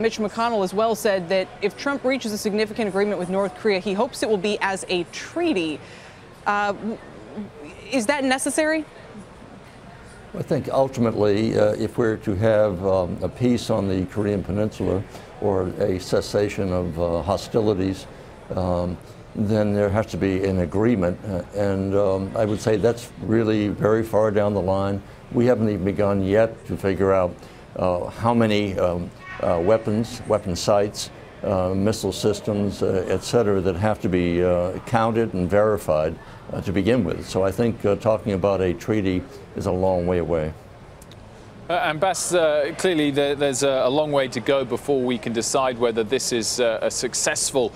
Mitch McConnell as well said that if Trump reaches a significant agreement with North Korea, he hopes it will be as a treaty. Is that necessary? I think ultimately, if we're to have a peace on the Korean Peninsula or a cessation of hostilities, then there has to be an agreement. And I would say that's really very far down the line. We haven't even begun yet to figure out how many weapon sites, missile systems, et cetera, that have to be counted and verified to begin with. So I think talking about a treaty is a long way away. And Bas, clearly there's a long way to go before we can decide whether this is a successful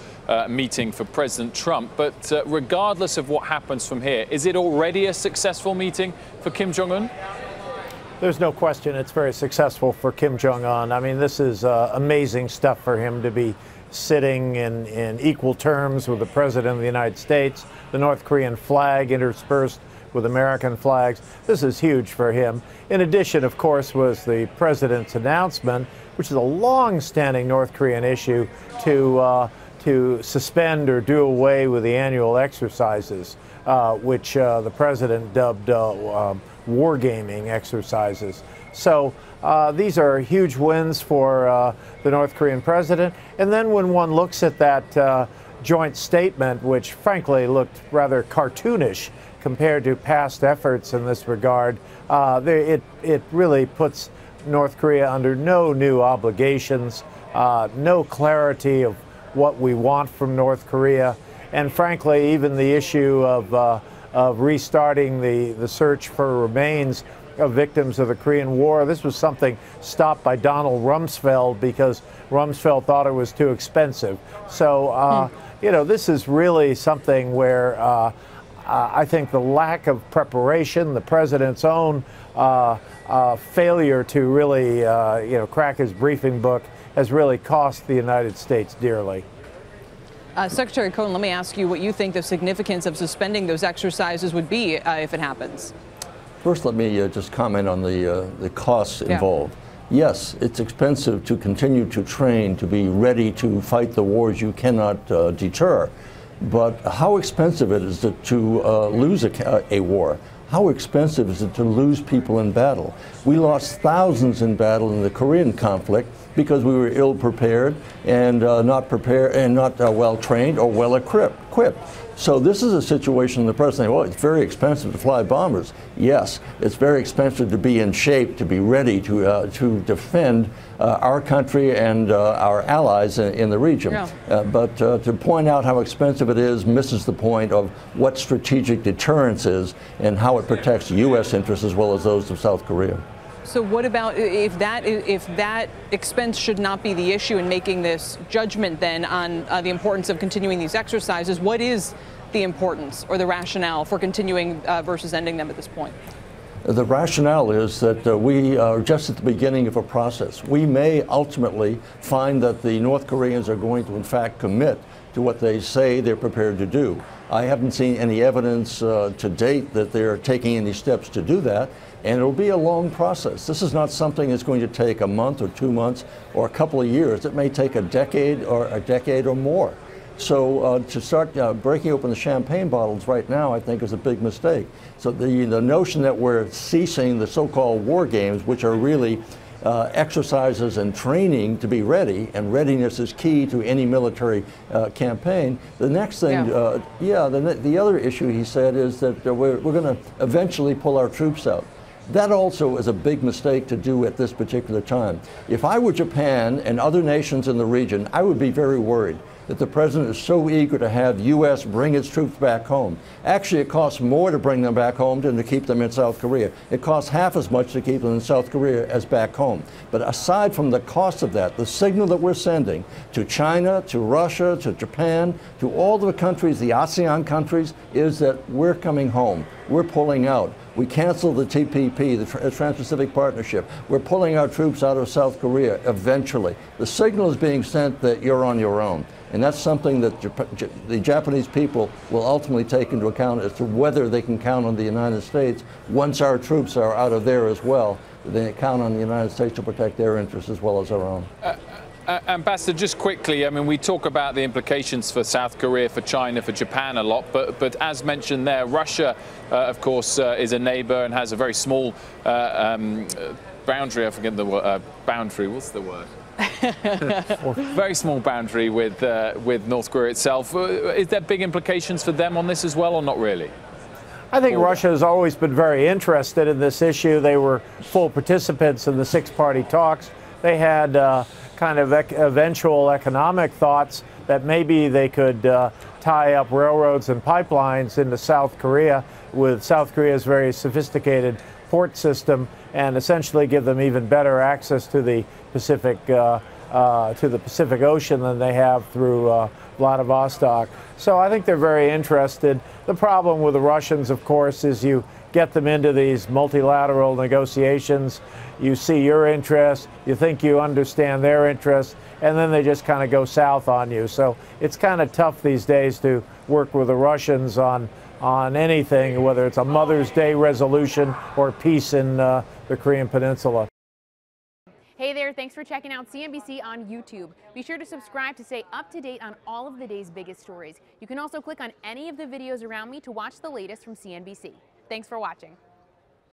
meeting for President Trump. But regardless of what happens from here, is it already a successful meeting for Kim Jong Un? There's no question it's very successful for Kim Jong Un. I mean, this is amazing stuff for him to be sitting in equal terms with the President of the United States, the North Korean flag interspersed with American flags. This is huge for him. In addition, of course, was the President's announcement, which is a long-standing North Korean issue, to suspend or do away with the annual exercises, which the President dubbed wargaming exercises. So these are huge wins for the North Korean president. And then when one looks at that joint statement, which frankly looked rather cartoonish compared to past efforts in this regard, it really puts North Korea under no new obligations, no clarity of what we want from North Korea, and frankly, even the issue of restarting the search for remains of victims of the Korean War. This was something stopped by Donald Rumsfeld because Rumsfeld thought it was too expensive. So, you know, this is really something where I think the lack of preparation, the president's own failure to really, crack his briefing book has really cost the United States dearly. Secretary Cohen, let me ask you what you think the significance of suspending those exercises would be if it happens. First, let me just comment on the costs involved. Yes, it's expensive to continue to train, to be ready to fight the wars you cannot deter. But how expensive it is to lose a war? How expensive is it to lose people in battle? We lost thousands in battle in the Korean conflict because we were ill prepared and not prepared and not well trained or well equipped. So this is a situation the president, well, it's very expensive to fly bombers. Yes, it's very expensive to be in shape, to be ready to defend our country and our allies in the region. Yeah. But to point out how expensive it is misses the point of what strategic deterrence is and how it protects U.S. interests as well as those of South Korea. So what about if that expense should not be the issue in making this judgment then on the importance of continuing these exercises? What is the importance or the rationale for continuing versus ending them at this point? The rationale is that we are just at the beginning of a process. We may ultimately find that the North Koreans are going to in fact commit to what they say they're prepared to do. I haven't seen any evidence to date that they're taking any steps to do that, and it'll be a long process. This is not something that's going to take a month or 2 months or a couple of years. It may take a decade or more. So to start breaking open the champagne bottles right now, I think, is a big mistake. So the notion that we're ceasing the so-called war games, which are really exercises and training to be ready, and readiness is key to any military campaign. The next thing, the other issue he said is that we're going to eventually pull our troops out. That also is a big mistake to do at this particular time. If I were Japan and other nations in the region, I would be very worried that the president is so eager to have U.S. bring its troops back home. Actually, it costs more to bring them back home than to keep them in South Korea. It costs half as much to keep them in South Korea as back home. But aside from the cost of that, the signal that we're sending to China, to Russia, to Japan, to all the countries, the ASEAN countries, is that we're coming home. We're pulling out. We canceled the TPP, the Trans-Pacific Partnership. We're pulling our troops out of South Korea eventually. The signal is being sent that you're on your own. And that's something that the Japanese people will ultimately take into account as to whether they can count on the United States once our troops are out of there as well. They count on the United States to protect their interests as well as our own. Ambassador, just quickly, I mean, we talk about the implications for South Korea, for China, for Japan a lot, but as mentioned there, Russia, of course, is a neighbor and has a very small boundary. I forget the word. Boundary. What's the word? Very small boundary with North Korea itself. Is there big implications for them on this as well, or not really? I think Russia has always been very interested in this issue. They were full participants in the six-party talks. They had kind of eventual economic thoughts that maybe they could tie up railroads and pipelines into South Korea with South Korea's very sophisticated port system and essentially give them even better access to the Pacific Ocean than they have through Vladivostok. So I think they're very interested. The problem with the Russians, of course, is you get them into these multilateral negotiations, you see your interests, you think you understand their interests, and then they just kind of go south on you. So it's kind of tough these days to work with the Russians on anything, whether it's a Mother's Day resolution or peace in the Korean Peninsula. Hey there, thanks for checking out CNBC on YouTube. Be sure to subscribe to stay up to date on all of the day's biggest stories. You can also click on any of the videos around me to watch the latest from CNBC. Thanks for watching.